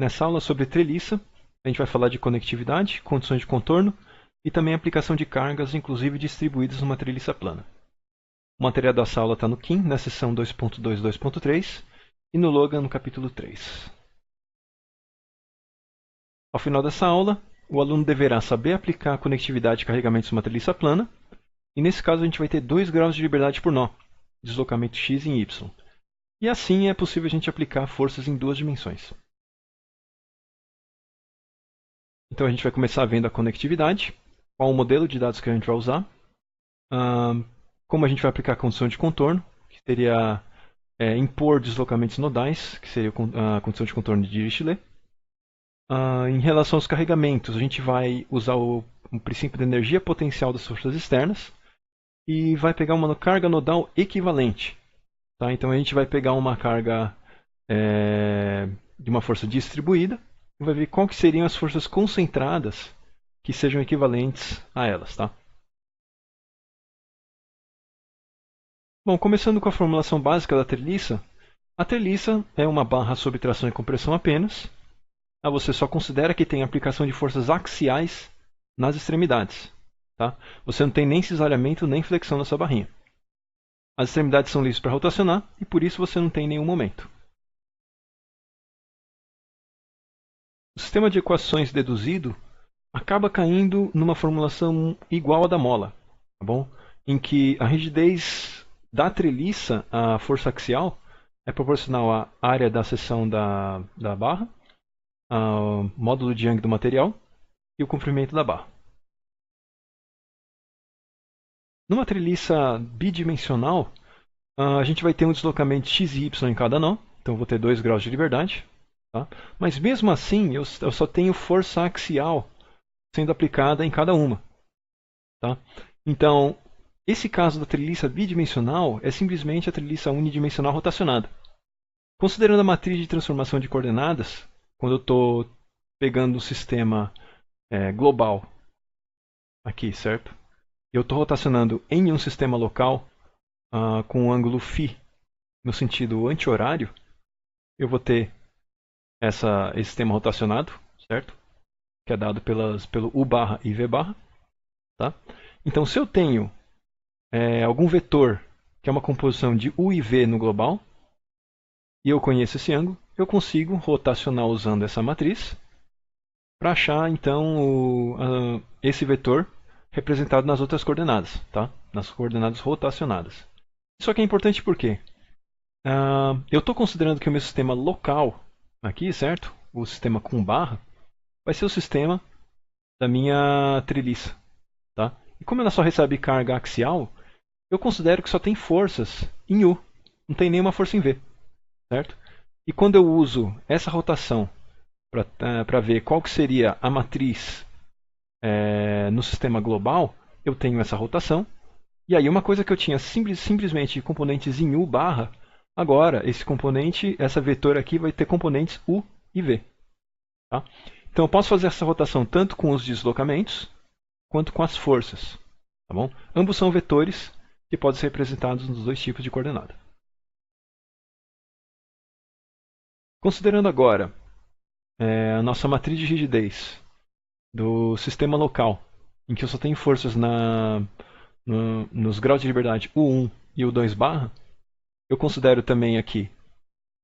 Nessa aula sobre treliça, a gente vai falar de conectividade, condições de contorno e também aplicação de cargas, inclusive distribuídas numa treliça plana. O material dessa aula está no KIM, na seção 2.2 e 2.3, e no Logan, no capítulo 3. Ao final dessa aula, o aluno deverá saber aplicar a conectividade de carregamentos numa treliça plana, e nesse caso a gente vai ter 2 graus de liberdade por nó, deslocamento x em y. E assim é possível a gente aplicar forças em 2 dimensões. Então a gente vai começar vendo a conectividade, qual o modelo de dados que a gente vai usar, como a gente vai aplicar a condição de contorno, que seria impor deslocamentos nodais, que seria a condição de contorno de Dirichlet. Em relação aos carregamentos, a gente vai usar o princípio da energia potencial das forças externas e vai pegar uma carga nodal equivalente. Tá? Então a gente vai pegar uma carga de uma força distribuída e vai ver qual que seriam as forças concentradas que sejam equivalentes a elas. Tá? Bom, começando com a formulação básica da treliça, a treliça é uma barra sob tração e compressão apenas. Você só considera que tem aplicação de forças axiais nas extremidades. Tá? Você não tem nem cisalhamento nem flexão na sua barrinha. As extremidades são livres para rotacionar e por isso você não tem nenhum momento. O sistema de equações deduzido acaba caindo numa formulação igual à da mola, tá bom? Em que a rigidez da treliça, a força axial, é proporcional à área da seção da barra, ao módulo de Young do material e o comprimento da barra. Numa treliça bidimensional, a gente vai ter um deslocamento x e y em cada nó, então eu vou ter 2 graus de liberdade. Tá? Mas mesmo assim, eu só tenho força axial sendo aplicada em cada uma. Tá? Então, esse caso da treliça bidimensional é simplesmente a treliça unidimensional rotacionada. Considerando a matriz de transformação de coordenadas, quando eu estou pegando o sistema global aqui, certo? Eu estou rotacionando em um sistema local com um ângulo φ no sentido anti-horário, eu vou ter esse sistema rotacionado, certo? Que é dado pelo U barra e V barra. Tá? Então, se eu tenho algum vetor que é uma composição de U e V no global, e eu conheço esse ângulo, eu consigo rotacionar usando essa matriz para achar, então, esse vetor representado nas outras coordenadas, tá? Nas coordenadas rotacionadas. Isso aqui é importante porque eu estou considerando que o meu sistema local, aqui, certo? O sistema com barra, vai ser o sistema da minha treliça. Tá? E como ela só recebe carga axial, eu considero que só tem forças em U, não tem nenhuma força em V. Certo? E quando eu uso essa rotação para ver qual que seria a matriz no sistema global, eu tenho essa rotação. E aí uma coisa que eu tinha simplesmente componentes em U barra, agora esse componente, essa vetor aqui vai ter componentes U e V. Tá? Então eu posso fazer essa rotação tanto com os deslocamentos quanto com as forças. Tá bom? Ambos são vetores que podem ser representados nos dois tipos de coordenada. Considerando agora a nossa matriz de rigidez do sistema local, em que eu só tenho forças nos graus de liberdade U1 e U2 barra, eu considero também aqui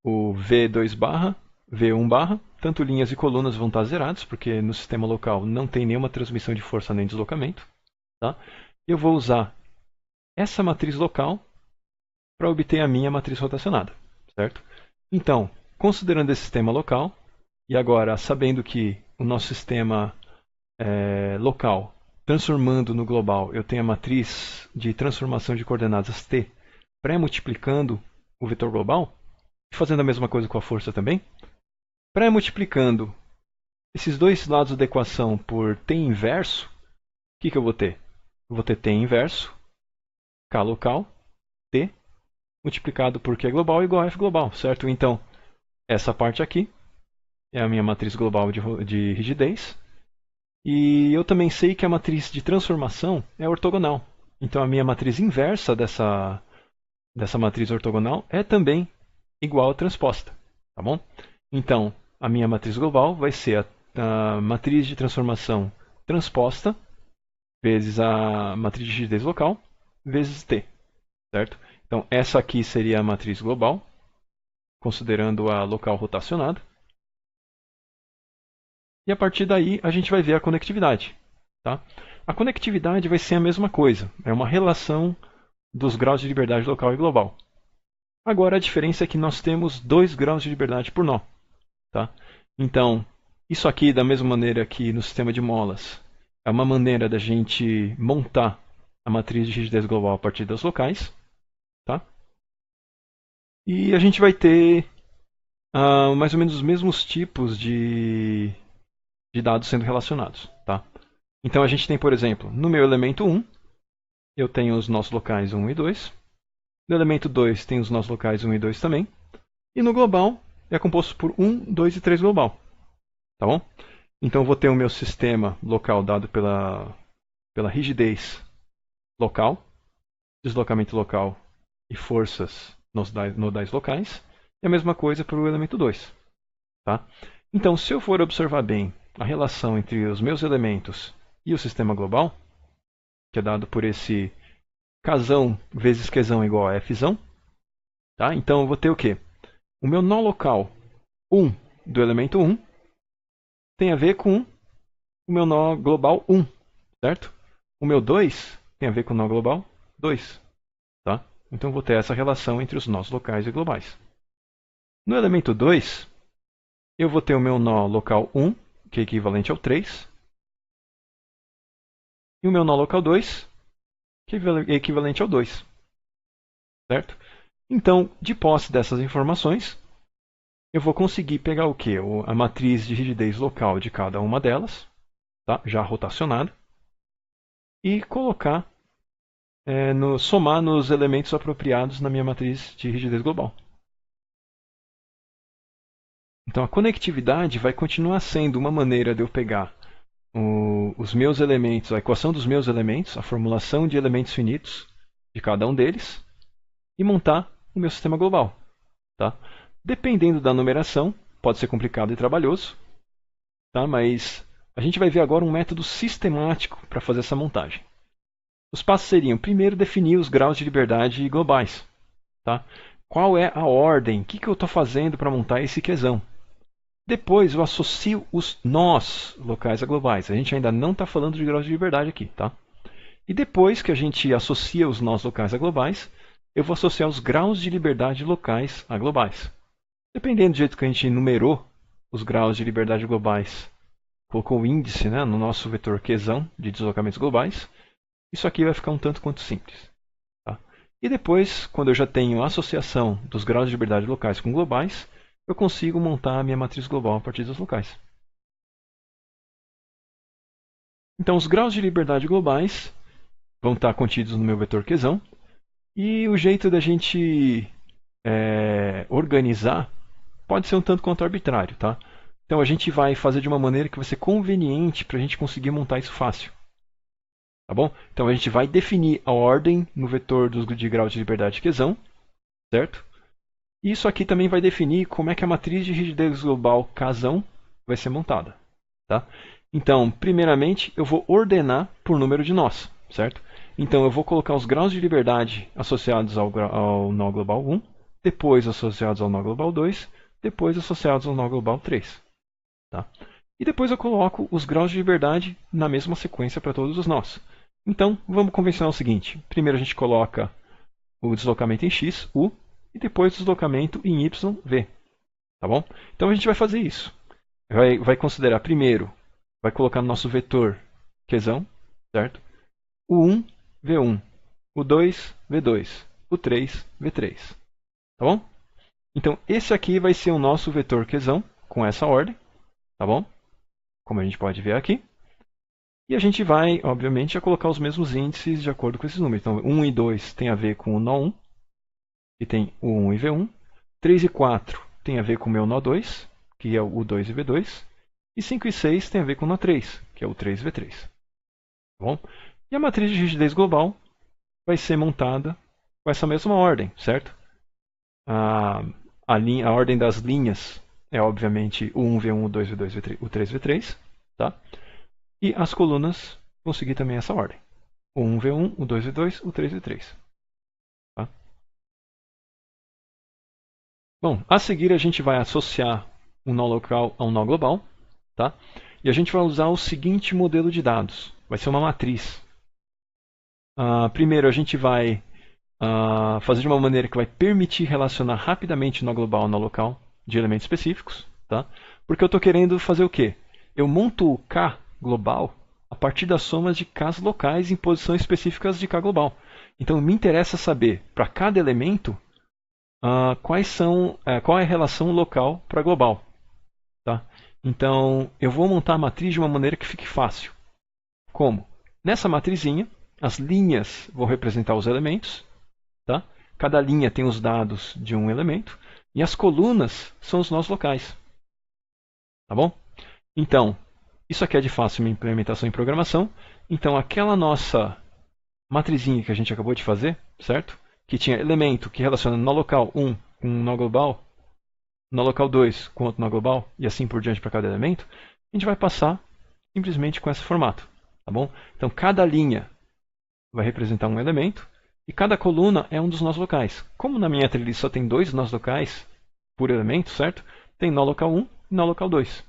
o V2 barra, V1 barra, tanto linhas e colunas vão estar zerados, porque no sistema local não tem nenhuma transmissão de força nem deslocamento. Tá? Eu vou usar essa matriz local para obter a minha matriz rotacionada. Certo? Então, considerando esse sistema local, e agora sabendo que o nosso sistema local, transformando no global, eu tenho a matriz de transformação de coordenadas T pré-multiplicando o vetor global, e fazendo a mesma coisa com a força também, pré-multiplicando esses dois lados da equação por T inverso, o que eu vou ter? Eu vou ter T inverso, K local, T, multiplicado por Q global igual a F global, certo? Então, essa parte aqui é a minha matriz global de rigidez. E eu também sei que a matriz de transformação é ortogonal. Então, a minha matriz inversa dessa matriz ortogonal é também igual à transposta. Tá bom? Então, a minha matriz global vai ser a matriz de transformação transposta vezes a matriz de rigidez local vezes t, certo? Então, essa aqui seria a matriz global, considerando a local rotacionada. E a partir daí, a gente vai ver a conectividade. Tá? A conectividade vai ser a mesma coisa, é uma relação dos graus de liberdade local e global. Agora, a diferença é que nós temos 2 graus de liberdade por nó. Tá? Então, isso aqui, da mesma maneira que no sistema de molas, é uma maneira da gente montar a matriz de rigidez global a partir das locais. Tá? E a gente vai ter mais ou menos os mesmos tipos de dados sendo relacionados. Tá? Então a gente tem, por exemplo, no meu elemento 1, eu tenho os nossos locais 1 e 2. No elemento 2 tem os nossos locais 1 e 2 também. E no global é composto por 1, 2 e 3 global. Tá bom? Então eu vou ter o meu sistema local dado pela rigidez local, deslocamento local e forças nodais locais. E a mesma coisa para o elemento 2. Tá? Então, se eu for observar bem a relação entre os meus elementos e o sistema global, que é dado por esse Kzão vezes Qzão igual a Fzão, tá? Então eu vou ter o quê? O meu nó local 1 do elemento 1 tem a ver com o meu nó global 1, certo? O meu 2 tem a ver com o nó global 2, tá? Então eu vou ter essa relação entre os nós locais e globais. No elemento 2, eu vou ter o meu nó local 1, que é equivalente ao 3, e o meu nó local 2, que é equivalente ao 2, certo? Então, de posse dessas informações, eu vou conseguir pegar o quê? A matriz de rigidez local de cada uma delas, tá? Já rotacionada, e colocar, somar nos elementos apropriados na minha matriz de rigidez global. Então a conectividade vai continuar sendo uma maneira de eu pegar os meus elementos, a equação dos meus elementos, a formulação de elementos finitos de cada um deles, e montar o meu sistema global. Tá? Dependendo da numeração, pode ser complicado e trabalhoso, tá? Mas a gente vai ver agora um método sistemático para fazer essa montagem. Os passos seriam, primeiro, definir os graus de liberdade globais. Tá? Qual é a ordem? O que eu estou fazendo para montar esse Qzão? Depois eu associo os nós locais a globais. A gente ainda não está falando de graus de liberdade aqui. Tá? E depois que a gente associa os nós locais a globais, eu vou associar os graus de liberdade locais a globais. Dependendo do jeito que a gente numerou os graus de liberdade globais, colocou o índice, né, no nosso vetor Qzão de deslocamentos globais, isso aqui vai ficar um tanto quanto simples. Tá? E depois, quando eu já tenho a associação dos graus de liberdade locais com globais, eu consigo montar a minha matriz global a partir dos locais. Então, os graus de liberdade globais vão estar contidos no meu vetor Qzão, e o jeito da gente organizar pode ser um tanto quanto arbitrário, tá? Então a gente vai fazer de uma maneira que vai ser conveniente para a gente conseguir montar isso fácil. Tá bom? Então a gente vai definir a ordem no vetor de grau de liberdade Qzão, certo? E isso aqui também vai definir como é que a matriz de rigidez global Kzão vai ser montada. Tá? Então, primeiramente, eu vou ordenar por número de nós, certo? Então eu vou colocar os graus de liberdade associados ao nó global 1, depois associados ao nó global 2, depois associados ao nó global 3. Tá? E depois eu coloco os graus de liberdade na mesma sequência para todos os nós. Então, vamos convencionar o seguinte. Primeiro a gente coloca o deslocamento em x, u, e depois o deslocamento em y, v. Tá bom? Então a gente vai fazer isso. Vai considerar primeiro, vai colocar no nosso vetor Qzão, certo? U1, V1, U2, V2, U3, V3. Tá bom? Então esse aqui vai ser o nosso vetor Qzão com essa ordem, tá bom? Como a gente pode ver aqui. E a gente vai, obviamente, a colocar os mesmos índices de acordo com esses números. Então 1 e 2 tem a ver com o nó 1, que tem U1 e V1. 3 e 4 tem a ver com o meu nó 2, que é o U2 e V2. E 5 e 6 tem a ver com o nó 3, que é o 3 e V3. Tá bom? E a matriz de rigidez global vai ser montada com essa mesma ordem, certo? A ordem das linhas é obviamente o 1, V1, o 2, V2, V3, o 3, V3. Tá? E as colunas vão seguir também essa ordem. O 1, V1, o 2, V2, o 3, V3. Tá? Bom, a seguir a gente vai associar um nó local a um nó global. Tá? E a gente vai usar o seguinte modelo de dados. Vai ser uma matriz. Primeiro a gente vai fazer de uma maneira que vai permitir relacionar rapidamente nó global ao nó local de elementos específicos. Tá? Porque eu estou querendo fazer o quê? Eu monto o K global a partir das somas de Ks locais em posições específicas de K global. Então me interessa saber, para cada elemento, qual é a relação local para global. Tá? Então eu vou montar a matriz de uma maneira que fique fácil. Como? Nessa matrizinha, as linhas vão representar os elementos. Tá? Cada linha tem os dados de um elemento. E as colunas são os nós locais. Tá bom? Então, isso aqui é de fácil implementação em programação. Então, aquela nossa matrizinha que a gente acabou de fazer, certo? Que tinha elemento que relaciona nó local 1 com nó global, nó local 2 com outro nó global, e assim por diante para cada elemento, a gente vai passar simplesmente com esse formato. Tá bom? Então, cada linha vai representar um elemento, e cada coluna é um dos nós locais. Como na minha trilha só tem 2 nós locais por elemento, certo? Tem nó local 1 e nó local 2.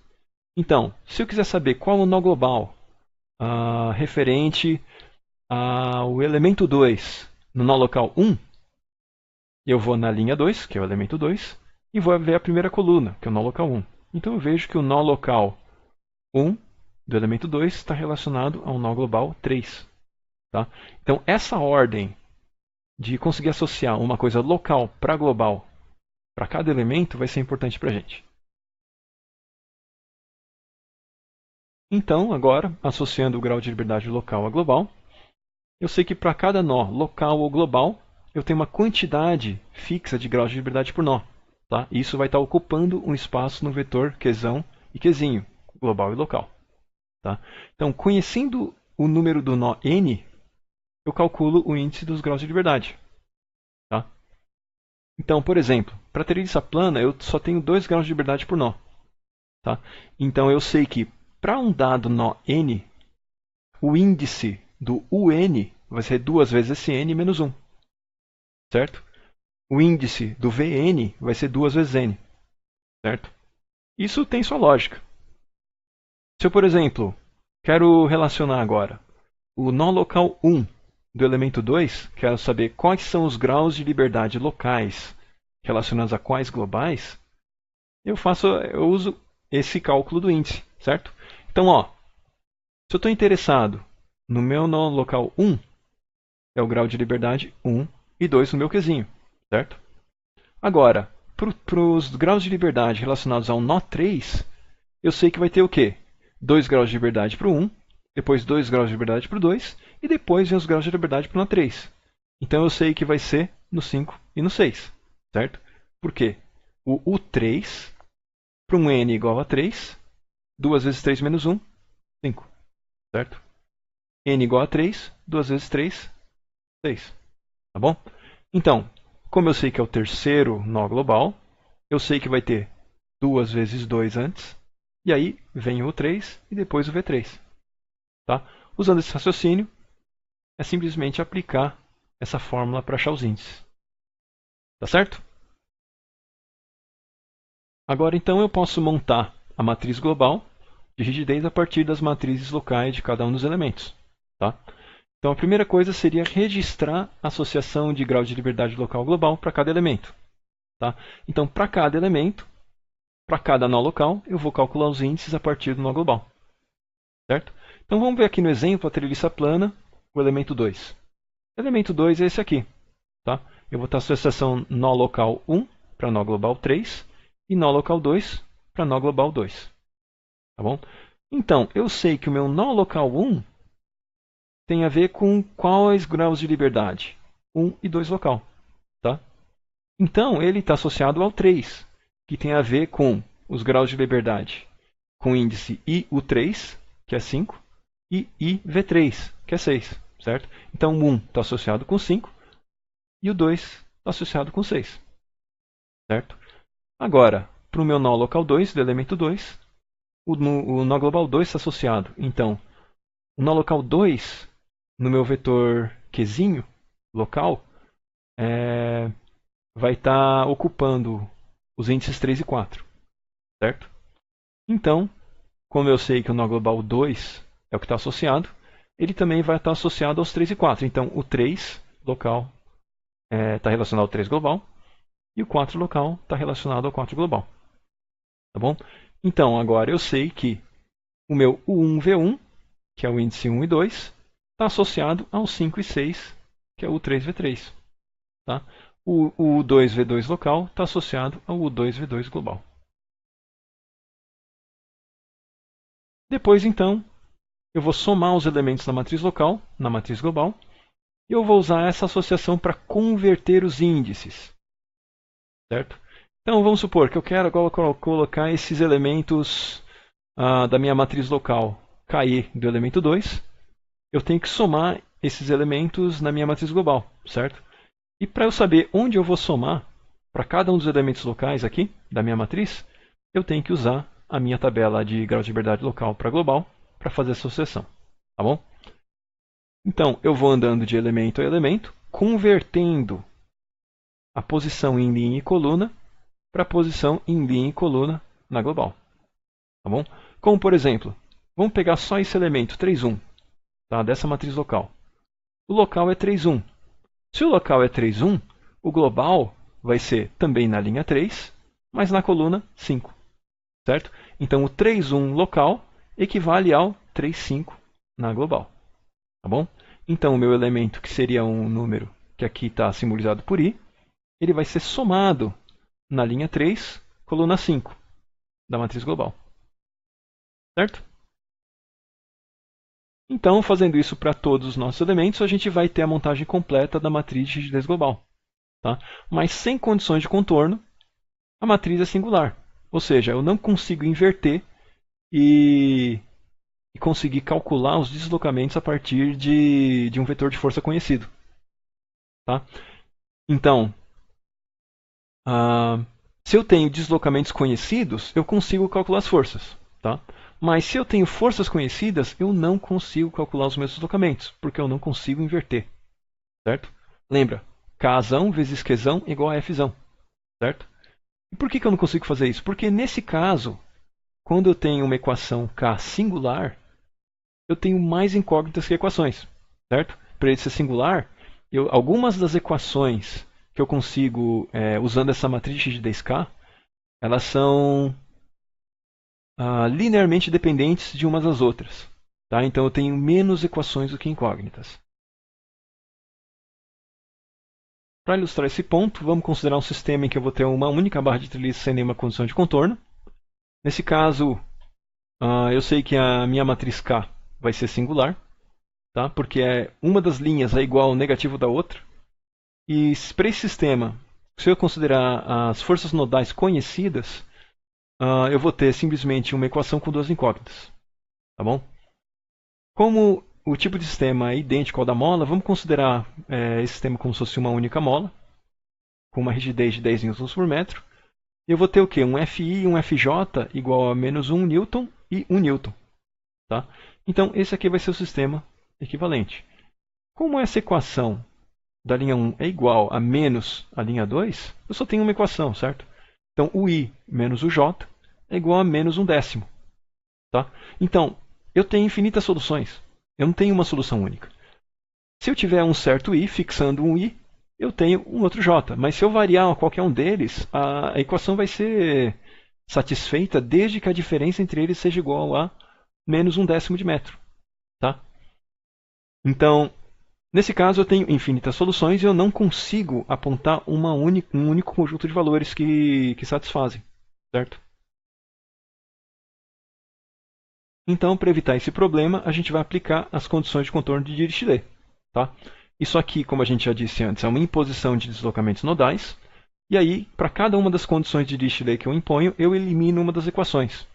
Então, se eu quiser saber qual é o nó global referente ao elemento 2 no nó local 1, eu vou na linha 2, que é o elemento 2, e vou ver a primeira coluna, que é o nó local 1. Então eu vejo que o nó local 1 do elemento 2 está relacionado ao nó global 3. Tá? Então essa ordem de conseguir associar uma coisa local para global para cada elemento vai ser importante para a gente. Então, agora, associando o grau de liberdade local a global, eu sei que para cada nó, local ou global, eu tenho uma quantidade fixa de graus de liberdade por nó. Tá? E isso vai estar ocupando um espaço no vetor Qzão e Qzinho, global e local. Tá? Então, conhecendo o número do nó n, eu calculo o índice dos graus de liberdade. Tá? Então, por exemplo, para treliça plana, eu só tenho 2 graus de liberdade por nó. Tá? Então, eu sei que para um dado nó n, o índice do UN vai ser 2 vezes esse n menos 1. Certo? O índice do Vn vai ser 2 vezes n. Certo? Isso tem sua lógica. Se eu, por exemplo, quero relacionar agora o nó local 1 do elemento 2, quero saber quais são os graus de liberdade locais relacionados a quais globais, eu uso esse cálculo do índice, certo? Então, se eu estou interessado no meu nó local 1, é o grau de liberdade 1 e 2 no meu Qzinho, certo? Agora, para os graus de liberdade relacionados ao nó 3, eu sei que vai ter o quê? 2 graus de liberdade para o 1, depois 2 graus de liberdade para o 2, e depois vem os graus de liberdade para o nó 3. Então eu sei que vai ser no 5 e no 6, certo? Por quê? O U3 para um n igual a 3, 2 vezes 3 menos 1, 5, certo? N igual a 3, 2 vezes 3, 6. Tá bom? Então, como eu sei que é o terceiro nó global, eu sei que vai ter 2 vezes 2 antes, e aí vem o 3 e depois o V3. Tá? Usando esse raciocínio, é simplesmente aplicar essa fórmula para achar os índices. Tá certo? Agora, então, eu posso montar a matriz global de rigidez a partir das matrizes locais de cada um dos elementos. Tá? Então, a primeira coisa seria registrar a associação de grau de liberdade local global para cada elemento. Tá? Então, para cada elemento, para cada nó local, eu vou calcular os índices a partir do nó global. Certo? Então, vamos ver aqui no exemplo, a treliça plana, o elemento 2. O elemento 2 é esse aqui. Tá? Eu vou estar associação nó local 1 para nó global 3 e nó local 2 para nó global 2. Tá bom? Então, eu sei que o meu nó local 1 tem a ver com quais graus de liberdade? 1 e 2 local. Tá? Então, ele está associado ao 3, que tem a ver com os graus de liberdade com o índice IU3, que é 5, e IV3, que é 6. Certo? Então, o 1 está associado com 5 e o 2 está associado com 6. Certo? Agora, para o meu nó local 2, do elemento 2, o nó global 2 está associado. Então, o nó local 2, no meu vetor Qzinho local, vai estar ocupando os índices 3 e 4. Certo? Então, como eu sei que o nó global 2 é o que está associado, ele também vai estar associado aos 3 e 4. Então, o 3 local está relacionado ao 3 global e o 4 local está relacionado ao 4 global. Tá bom? Então, agora eu sei que o meu U1V1, que é o índice 1 e 2, está associado ao 5 e 6, que é o U3V3. Tá? O U2V2 local está associado ao U2V2 global. Depois, então, eu vou somar os elementos da matriz local na matriz global e eu vou usar essa associação para converter os índices. Certo? Então, vamos supor que eu quero agora colocar esses elementos da minha matriz local KE do elemento 2. Eu tenho que somar esses elementos na minha matriz global, certo? E para eu saber onde eu vou somar para cada um dos elementos locais aqui da minha matriz, eu tenho que usar a minha tabela de grau de liberdade local para global para fazer essa associação. Tá bom? Então, eu vou andando de elemento a elemento, convertendo a posição em linha e coluna para a posição em linha e coluna na global. Tá bom? Como, por exemplo, vamos pegar só esse elemento, 3,1, tá? Dessa matriz local. O local é 3,1. Se o local é 3,1, o global vai ser também na linha 3, mas na coluna 5. Certo? Então, o 3,1 local equivale ao 3,5 na global. Tá bom? Então, o meu elemento, que seria um número que aqui está simbolizado por I, ele vai ser somado na linha 3, coluna 5 da matriz global. Certo? Então, fazendo isso para todos os nossos elementos, a gente vai ter a montagem completa da matriz de rigidez global. Tá? Mas sem condições de contorno, a matriz é singular. Ou seja, eu não consigo inverter e conseguir calcular os deslocamentos a partir de um vetor de força conhecido. Tá? Então, se eu tenho deslocamentos conhecidos, eu consigo calcular as forças. Tá? Mas se eu tenho forças conhecidas, eu não consigo calcular os meus deslocamentos, porque eu não consigo inverter. Certo? Lembra, Kzão vezes Qzão igual a Fzão. Certo? E por que eu não consigo fazer isso? Porque nesse caso, quando eu tenho uma equação K singular, eu tenho mais incógnitas que equações. Certo? Para ele ser singular, algumas das equações que eu consigo, usando essa matriz de rigidez K, elas são linearmente dependentes de umas das outras. Tá? Então eu tenho menos equações do que incógnitas. Para ilustrar esse ponto, vamos considerar um sistema em que eu vou ter uma única barra de treliça sem nenhuma condição de contorno. Nesse caso, eu sei que a minha matriz K vai ser singular, tá? Porque uma das linhas é igual ao negativo da outra. E para esse sistema, se eu considerar as forças nodais conhecidas, eu vou ter simplesmente uma equação com duas incógnitas. Tá bom? Como o tipo de sistema é idêntico ao da mola, vamos considerar esse sistema como se fosse uma única mola, com uma rigidez de 10 N por metro. E eu vou ter o quê? Um Fi e um Fj igual a menos 1 Newton e 1 Newton. Tá? Então, esse aqui vai ser o sistema equivalente. Como essa equação da linha 1 é igual a menos a linha 2, eu só tenho uma equação, certo? Então, o I menos o J é igual a menos 1/10. Tá? Então, eu tenho infinitas soluções. Eu não tenho uma solução única. Se eu tiver um certo I, fixando um I, eu tenho um outro J. Mas se eu variar qualquer um deles, a equação vai ser satisfeita desde que a diferença entre eles seja igual a menos 1/10 de metro. Tá? Então, nesse caso, eu tenho infinitas soluções e eu não consigo apontar um único conjunto de valores que satisfazem. Certo? Então, para evitar esse problema, a gente vai aplicar as condições de contorno de Dirichlet. Tá? Isso aqui, como a gente já disse antes, é uma imposição de deslocamentos nodais. E aí, para cada uma das condições de Dirichlet que eu imponho, eu elimino uma das equações.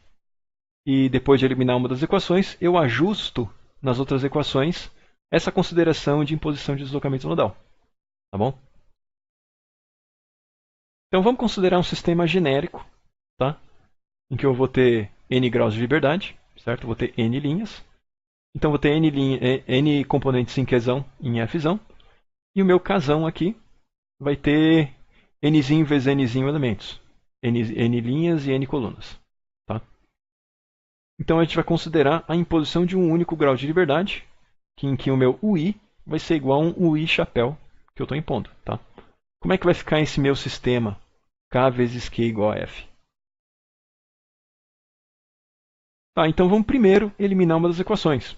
E depois de eliminar uma das equações, eu ajusto nas outras equações essa consideração de imposição de deslocamento nodal. Tá bom? Então vamos considerar um sistema genérico tá? Em que eu vou ter n graus de liberdade, certo? Vou ter n linhas. Então vou ter n componentes em Qzão e em Fzão. E o meu Kzão aqui vai ter nzinho vezes nzinho elementos. N linhas e n colunas. Tá? Então a gente vai considerar a imposição de um único grau de liberdade, em que o meu UI vai ser igual a um UI chapéu que eu estou impondo. Tá? Como é que vai ficar esse meu sistema K vezes Q igual a F? Tá, então vamos primeiro eliminar uma das equações.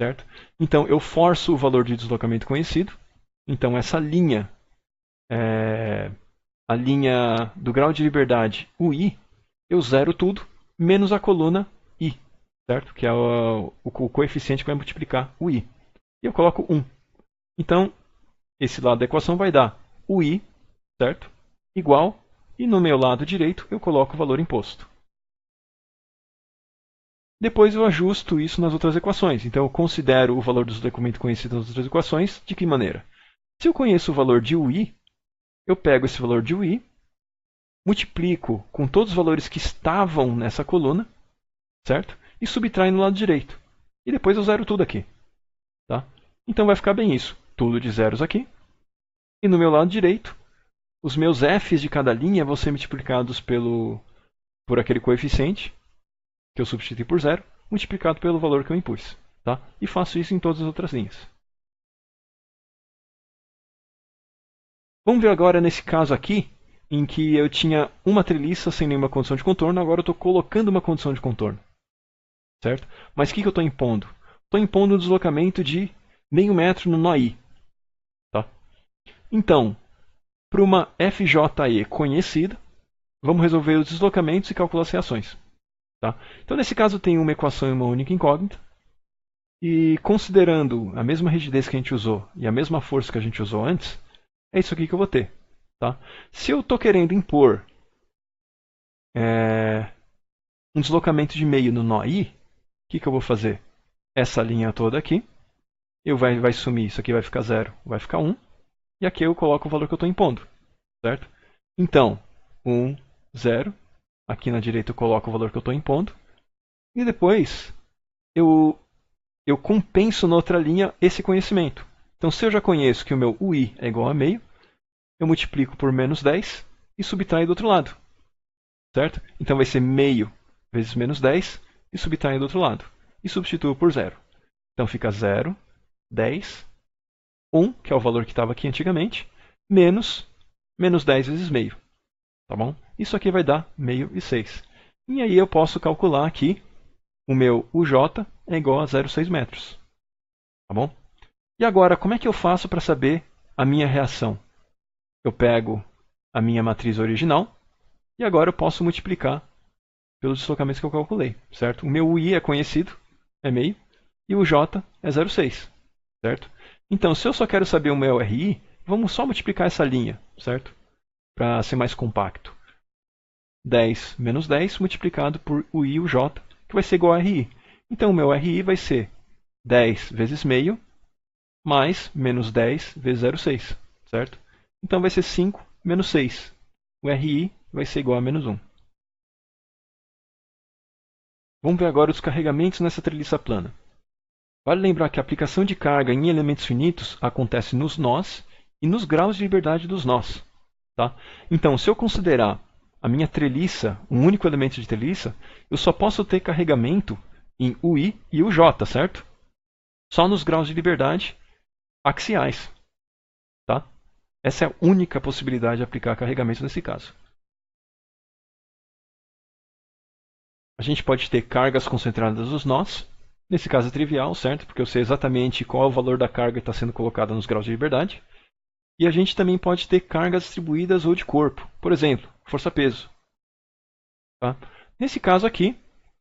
Certo? Então eu forço o valor de deslocamento conhecido. Então essa linha, a linha do grau de liberdade UI, eu zero tudo, menos a coluna I, certo? Que é o coeficiente que vai multiplicar o I. E eu coloco 1. Então, esse lado da equação vai dar o I, certo? Igual, e no meu lado direito eu coloco o valor imposto. Depois eu ajusto isso nas outras equações. Então eu considero o valor dos documentos conhecidos nas outras equações. De que maneira? Se eu conheço o valor de UI, eu pego esse valor de UI, multiplico com todos os valores que estavam nessa coluna, certo? E subtraio no lado direito. E depois eu zero tudo aqui. Tá? Então vai ficar bem isso. Tudo de zeros aqui. E no meu lado direito, os meus f's de cada linha vão ser multiplicados por aquele coeficiente, que eu substituí por zero, multiplicado pelo valor que eu impus. Tá? E faço isso em todas as outras linhas. Vamos ver agora nesse caso aqui, em que eu tinha uma treliça sem nenhuma condição de contorno, agora eu estou colocando uma condição de contorno. Certo? Mas o que eu estou impondo? Estou impondo um deslocamento de meio metro no nó I. Tá? Então, para uma FJE conhecida, vamos resolver os deslocamentos e calcular as reações. Tá? Então, nesse caso, eu tenho uma equação e uma única incógnita. E considerando a mesma rigidez que a gente usou e a mesma força que a gente usou antes, é isso aqui que eu vou ter. Tá? Se eu estou querendo impor um deslocamento de meio no nó I, o que eu vou fazer? Essa linha toda aqui, vai sumir, isso aqui vai ficar 0, vai ficar 1. E aqui eu coloco o valor que eu estou impondo. Certo? Então, 1, 0. Aqui na direita eu coloco o valor que eu estou impondo. E depois eu compenso na outra linha esse conhecimento. Então, se eu já conheço que o meu UI é igual a meio, eu multiplico por menos 10 e subtraio do outro lado. Certo? Então vai ser meio vezes menos 10 e subtraio do outro lado. E substituo por 0. Então fica 0, 10, 1, que é o valor que estava aqui antigamente, menos 10 vezes meio. Tá bom? Isso aqui vai dar meio e 6. E aí eu posso calcular aqui o meu UJ é igual a 0,6 metros. Tá bom? E agora, como é que eu faço para saber a minha reação? Eu pego a minha matriz original e agora eu posso multiplicar pelos deslocamentos que eu calculei, certo? O meu UI é conhecido, é meio, e o J é 0,6, certo? Então, se eu só quero saber o meu RI, vamos só multiplicar essa linha, certo? Para ser mais compacto. 10 menos 10 multiplicado por UI e o J, que vai ser igual a RI. Então, o meu RI vai ser 10 vezes meio, mais menos 10 vezes 0,6, certo? Então, vai ser 5 menos 6. O RI vai ser igual a menos 1. Vamos ver agora os carregamentos nessa treliça plana. Vale lembrar que a aplicação de carga em elementos finitos acontece nos nós e nos graus de liberdade dos nós. Tá? Então, se eu considerar a minha treliça um único elemento de treliça, eu só posso ter carregamento em UI e UJ, certo? Só nos graus de liberdade axiais. Tá? Essa é a única possibilidade de aplicar carregamento nesse caso. A gente pode ter cargas concentradas nos nós. Nesse caso é trivial, certo? Porque eu sei exatamente qual é o valor da carga que está sendo colocada nos graus de liberdade. E a gente também pode ter cargas distribuídas ou de corpo. Por exemplo, força-peso. Tá? Nesse caso aqui,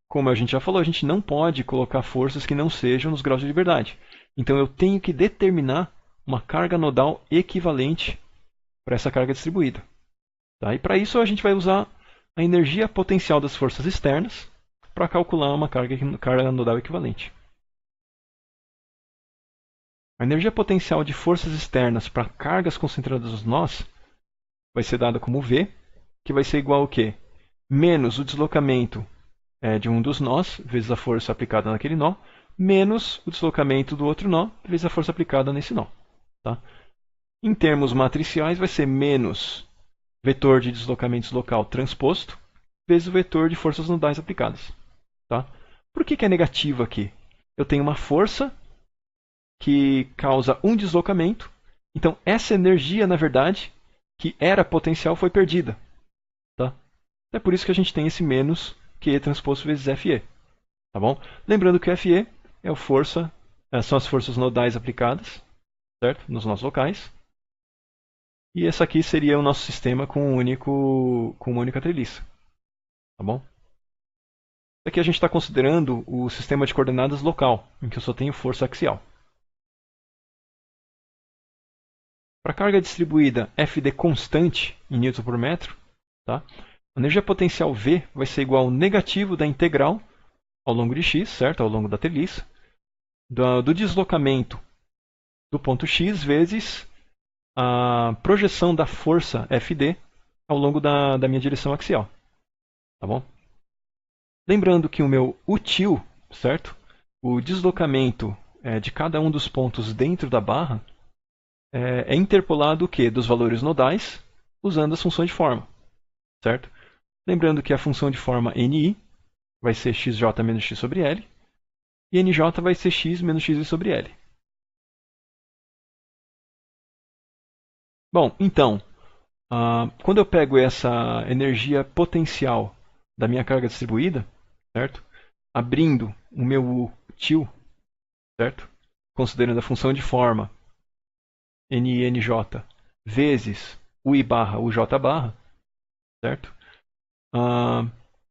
como a gente já falou, a gente não pode colocar forças que não sejam nos graus de liberdade. Então eu tenho que determinar uma carga nodal equivalente para essa carga distribuída. Tá? E para isso a gente vai usar a energia potencial das forças externas para calcular uma carga nodal equivalente. A energia potencial de forças externas para cargas concentradas nos nós vai ser dada como V, que vai ser igual ao quê? menos o deslocamento de um dos nós, vezes a força aplicada naquele nó, menos o deslocamento do outro nó, vezes a força aplicada nesse nó. Tá? Em termos matriciais, vai ser menos vetor de deslocamentos local transposto, vezes o vetor de forças nodais aplicadas. Tá? Por que é negativo aqui? Eu tenho uma força que causa um deslocamento, então essa energia, na verdade, que era potencial, foi perdida. Tá? É por isso que a gente tem esse menos QE transposto vezes FE. Tá bom? Lembrando que o FE é a força, são as forças nodais aplicadas, certo? Nos nossos locais. E essa aqui seria o nosso sistema com uma única treliça. Tá bom? Aqui a gente está considerando o sistema de coordenadas local, em que eu só tenho força axial. Para a carga distribuída FD constante em Newton por metro, tá? A energia potencial V vai ser igual ao negativo da integral ao longo de x, certo? Ao longo da treliça, do deslocamento do ponto x vezes a projeção da força FD ao longo da minha direção axial. Tá bom? Lembrando que o meu útil, certo? O deslocamento de cada um dos pontos dentro da barra é interpolado o quê? Dos valores nodais, usando as funções de forma, certo? Lembrando que a função de forma NI vai ser xj menos x sobre L, e NJ vai ser x menos x sobre L. Bom, então, quando eu pego essa energia potencial da minha carga distribuída, certo? Abrindo o meu útil, certo? Considerando a função de forma NI NJ vezes UI barra UJ barra, certo?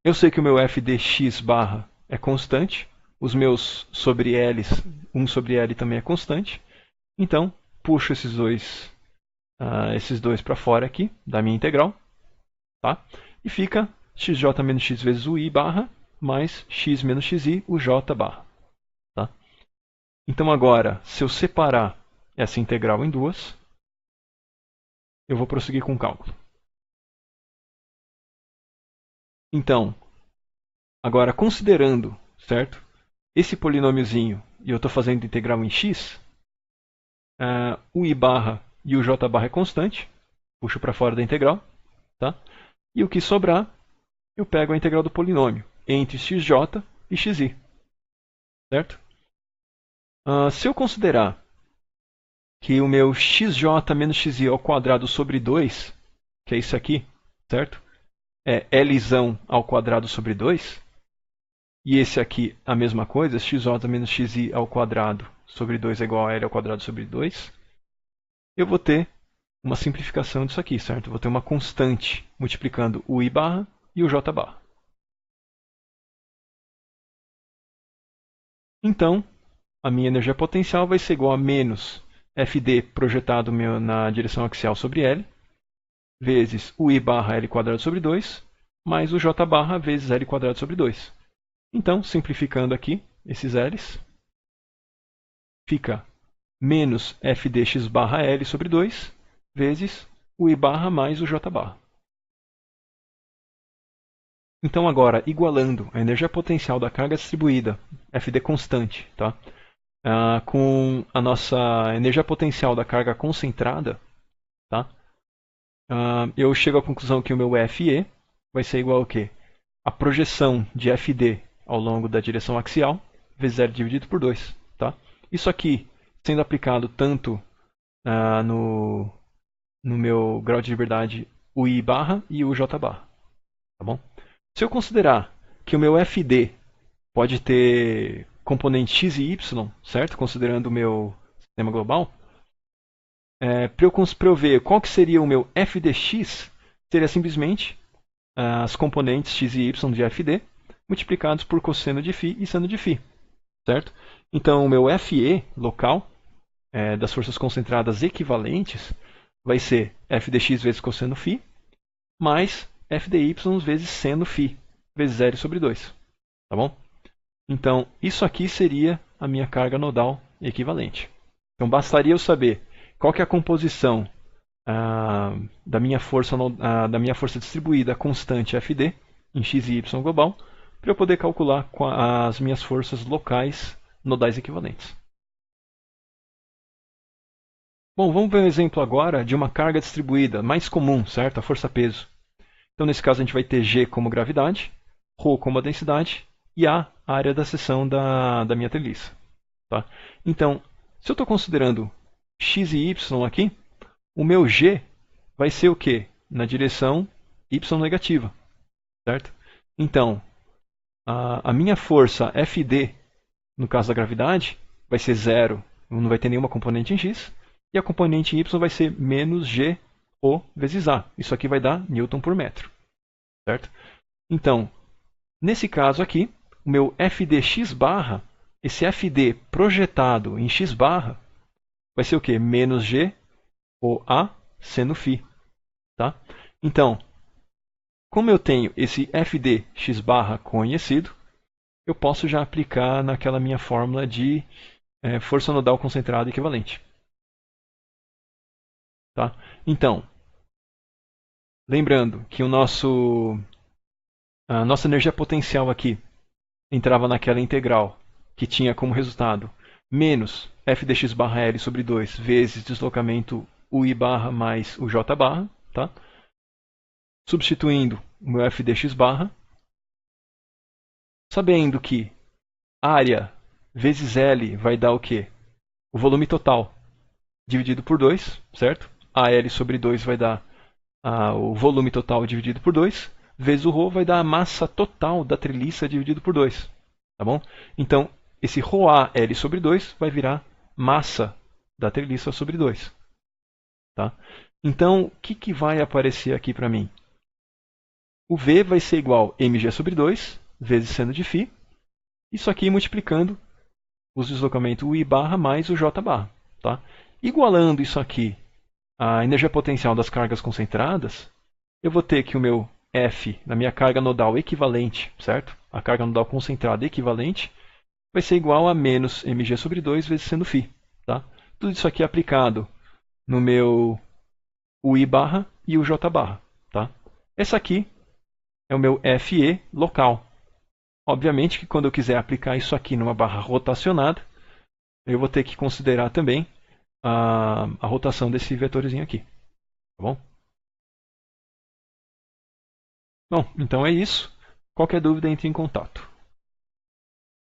Eu sei que o meu FDX barra é constante, os meus sobre L's, 1 sobre L também é constante, então puxo esses dois para fora aqui da minha integral, tá? E fica xj menos x vezes UI barra mais x menos xi UJ barra. Tá? Então agora, se eu separar essa integral em duas, eu vou prosseguir com o cálculo. Então, agora considerando, certo? Esse polinômiozinho, e eu estou fazendo integral em x, o i barra e o j barra é constante, puxo para fora da integral, tá? E o que sobrar, eu pego a integral do polinômio entre xj e xi, certo? Se eu considerar que o meu xj menos xi ao quadrado sobre 2, que é isso aqui, certo? É Lzão ao quadrado sobre 2, e esse aqui a mesma coisa, xj menos xi ao quadrado sobre 2 é igual a L ao quadrado sobre 2, eu vou ter uma simplificação disso aqui, certo? Eu vou ter uma constante multiplicando o i barra e o j barra. Então, a minha energia potencial vai ser igual a menos Fd projetado na direção axial sobre L, vezes o i barra L quadrado sobre 2, mais o j barra vezes L quadrado sobre 2. Então, simplificando aqui esses L's, fica menos Fdx barra L sobre 2, vezes o i barra mais o j barra. Então agora, igualando a energia potencial da carga distribuída, Fd constante, tá? Com a nossa energia potencial da carga concentrada, tá? Eu chego à conclusão que o meu Fe vai ser igual ao quê? A projeção de Fd ao longo da direção axial, vezes L dividido por 2. Tá? Isso aqui sendo aplicado tanto no meu grau de liberdade o I barra e o J barra. Tá bom? Se eu considerar que o meu Fd pode ter componente x e y, certo? Considerando o meu sistema global, para eu ver qual que seria o meu Fdx, seria simplesmente as componentes x e y de Fd multiplicados por cosseno de φ e seno de φ. Certo? Então, o meu Fe local, das forças concentradas equivalentes, vai ser Fdx vezes cosseno φ, mais Fdy vezes seno φ, vezes L sobre 2. Tá bom? Então, isso aqui seria a minha carga nodal equivalente. Então, bastaria eu saber qual que é a composição da minha força distribuída constante Fd em x e y global, para eu poder calcular as minhas forças locais nodais equivalentes. Bom, vamos ver um exemplo agora de uma carga distribuída mais comum, certo? A força-peso. Então, nesse caso, a gente vai ter G como gravidade, ρ como a densidade e A área da seção da minha treliça. Tá? Então, se eu estou considerando x e y aqui, o meu G vai ser o quê? Na direção y negativa, certo? Então, a minha força Fd, no caso da gravidade, vai ser zero, não vai ter nenhuma componente em x, e a componente em y vai ser menos g ρ vezes A. Isso aqui vai dar Newton por metro, certo? Então, nesse caso aqui, o meu Fdx barra, esse Fd projetado em x barra, vai ser o quê? Menos g ρ A seno φ. Tá? Então, como eu tenho esse Fd x barra conhecido, eu posso já aplicar naquela minha fórmula de força nodal concentrada equivalente. Tá? Então, lembrando que a nossa energia potencial aqui entrava naquela integral que tinha como resultado menos f dx barra L sobre 2 vezes deslocamento UI barra mais o J barra. Tá? Substituindo o meu f dx barra, sabendo que área vezes L vai dar o quê? O volume total dividido por 2, certo? AL sobre 2 vai dar o volume total dividido por 2, vezes o ρ vai dar a massa total da treliça dividido por 2. Tá bom? Então, esse ρAL sobre 2 vai virar massa da treliça sobre 2. Tá? Então, o que vai aparecer aqui para mim? O V vai ser igual a mg sobre 2, vezes seno de φ. Isso aqui multiplicando os deslocamentos UI barra mais o J barra. Tá? Igualando isso aqui à energia potencial das cargas concentradas, eu vou ter que o meu F na minha carga nodal equivalente, certo? A carga nodal concentrada equivalente vai ser igual a menos mg sobre 2 vezes seno φ. Tá? Tudo isso aqui é aplicado no meu UI barra e o J barra. Tá? Essa aqui é o meu FE local. Obviamente que quando eu quiser aplicar isso aqui numa barra rotacionada, eu vou ter que considerar também a rotação desse vetorzinho aqui. Tá bom? Bom, então é isso. Qualquer dúvida, entre em contato.